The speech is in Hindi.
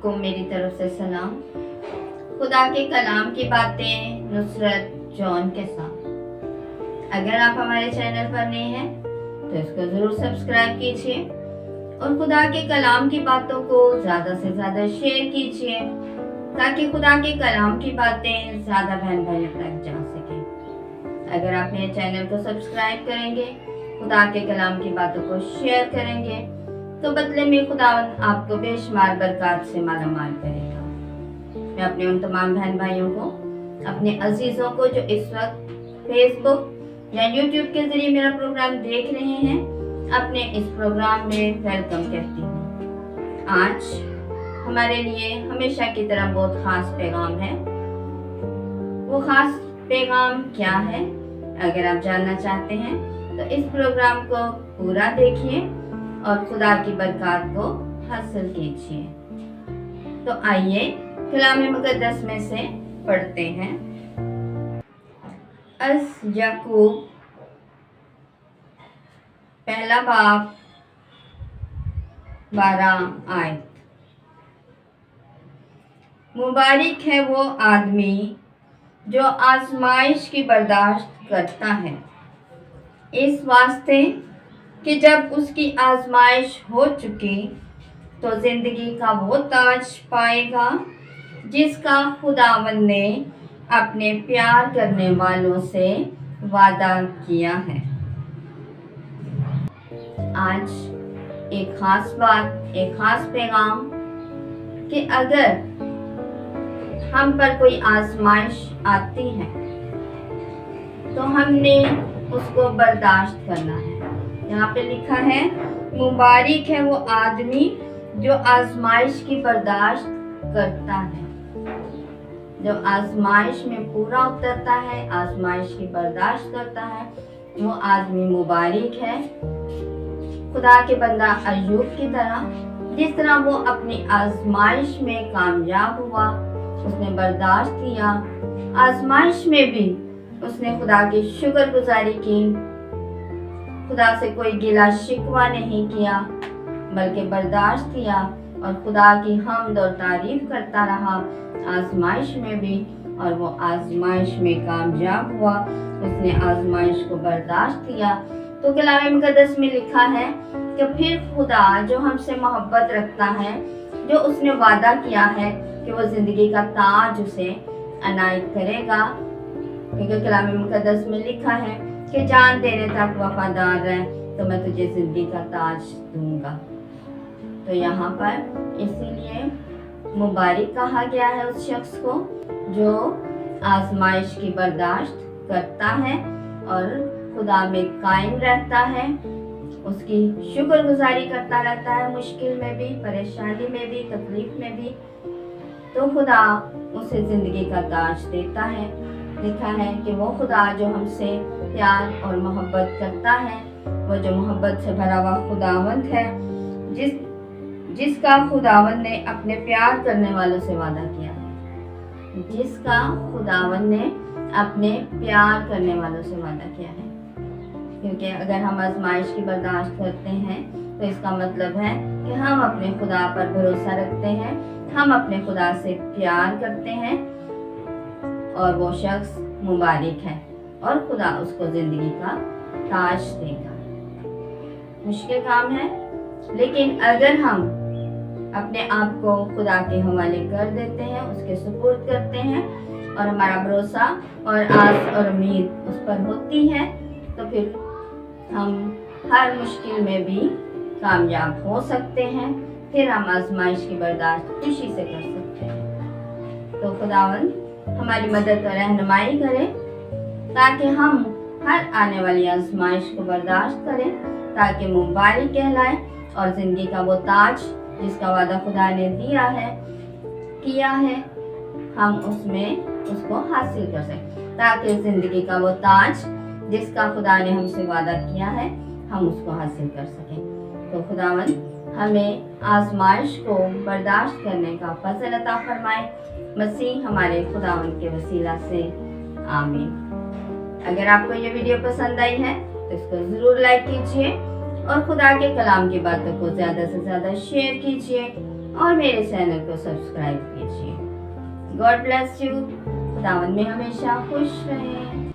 सबको मेरी तरफ से सलाम। खुदा के कलाम की बातें नुसरत जॉन के साथ। अगर आप हमारे चैनल पर नए हैं तो इसको जरूर सब्सक्राइब कीजिए और खुदा के कलाम की बातों को ज्यादा से ज्यादा शेयर कीजिए ताकि खुदा के कलाम की बातें ज्यादा बहन भाइयों तक जा सके। अगर आप मेरे चैनल को सब्सक्राइब करेंगे, खुदा के कलाम की बातों को शेयर करेंगे तो बदले में खुदावंद आपको बेशुमार बरकत से मालामाल करेगा। मैं अपने उन तमाम बहन भाइयों को, अपने अजीजों को जो इस वक्त फेसबुक या यूट्यूब के जरिए मेरा प्रोग्राम देख रहे हैं, अपने इस प्रोग्राम में वेलकम कहती हूँ। आज हमारे लिए हमेशा की तरह बहुत खास पैगाम है। वो खास पैगाम क्या है, अगर आप जानना चाहते हैं तो इस प्रोग्राम को पूरा देखिए और खुदा की बरकत को हासिल कीजिए। तो आइए कलाम मुकद्दस में से पढ़ते हैं। अस याकूब पहला बाब 12 आयत। मुबारक है वो आदमी जो आजमाइश की बर्दाश्त करता है, इस वास्ते कि जब उसकी आजमाइश हो चुकी तो जिंदगी का वो ताज पाएगा जिसका खुदावंद ने अपने प्यार करने वालों से वादा किया है। आज एक खास बात, एक खास पैगाम कि अगर हम पर कोई आजमाइश आती है तो हमने उसको बर्दाश्त करना है। यहाँ पे लिखा है, मुबारक है वो आदमी जो आजमाइश की बर्दाश्त करता है। जो आजमाइश में पूरा उतरता है, आजमाइश की बर्दाश्त करता है, वो आदमी मुबारक है। खुदा के बंदा अय्यूब की तरह, जिस तरह वो अपनी आजमाइश में कामयाब हुआ, उसने बर्दाश्त किया, आजमाइश में भी उसने खुदा की शुक्रगुजारी की, खुदा से कोई गिला शिकवा नहीं किया बल्कि बर्दाश्त किया और खुदा की हमद और तारीफ करता रहा आजमाइश में भी, और वो आजमाइश में कामयाब हुआ, उसने आजमाइश को बर्दाश्त किया। तो कलाम मुकद्दस में लिखा है कि फिर खुदा जो हमसे मोहब्बत रखता है, जो उसने वादा किया है कि वो जिंदगी का ताज उसे अनायत करेगा, क्योंकि कलाम मुकद्दस में लिखा है कि जान देने तक वफादार रह तो मैं तुझे जिंदगी का ताज दूंगा। तो यहाँ पर इसीलिए मुबारक कहा गया है उस शख्स को जो आजमाइश की बर्दाश्त करता है और खुदा में कायम रहता है, उसकी शुक्रगुजारी करता रहता है, मुश्किल में भी, परेशानी में भी, तकलीफ में भी, तो खुदा उसे जिंदगी का ताज देता है। लिखा है कि वो खुदा जो हमसे प्यार और मोहब्बत करता है, वो जो मोहब्बत से भरा हुआ खुदावंद है, जिसका खुदावंद ने अपने प्यार करने वालों से वादा किया है, जिसका खुदावंद ने अपने प्यार करने वालों से वादा किया है। क्योंकि अगर हम आजमाइश की बर्दाश्त करते हैं तो इसका मतलब है कि हम अपने खुदा पर भरोसा रखते हैं, हम अपने खुदा से प्यार करते हैं और वो शख्स मुबारक है और खुदा उसको जिंदगी का ताज देगा। मुश्किल काम है, लेकिन अगर हम अपने आप को खुदा के हवाले कर देते हैं, उसके सुपुर्द करते हैं और हमारा भरोसा और आस और उम्मीद उस पर होती है, तो फिर हम हर मुश्किल में भी कामयाब हो सकते हैं। फिर हम आजमाइश की बर्दाश्त खुशी से कर सकते हैं। तो खुदावंद हमारी मदद और रहनुमाई करे ताकि हम हर आने वाली आजमाइश को बर्दाश्त करें, ताकि मुबारक कहलाए और जिंदगी का वो ताज जिसका वादा खुदा ने दिया है, किया है, हम उसमें उसको हासिल कर सकें, ताकि जिंदगी का वो ताज जिसका खुदा ने हमसे वादा किया है, हम उसको हासिल कर सकें। तो खुदावंद हमें आजमाइश को बर्दाश्त करने का फजल अता फरमाए, मसीह हमारे खुदावंद के वसीला से, आमीन। अगर आपको ये वीडियो पसंद आई है तो इसको जरूर लाइक कीजिए और खुदा के कलाम की बातों को ज्यादा से ज्यादा शेयर कीजिए और मेरे चैनल को सब्सक्राइब कीजिए। God bless you. खुदावंद में हमेशा खुश रहें।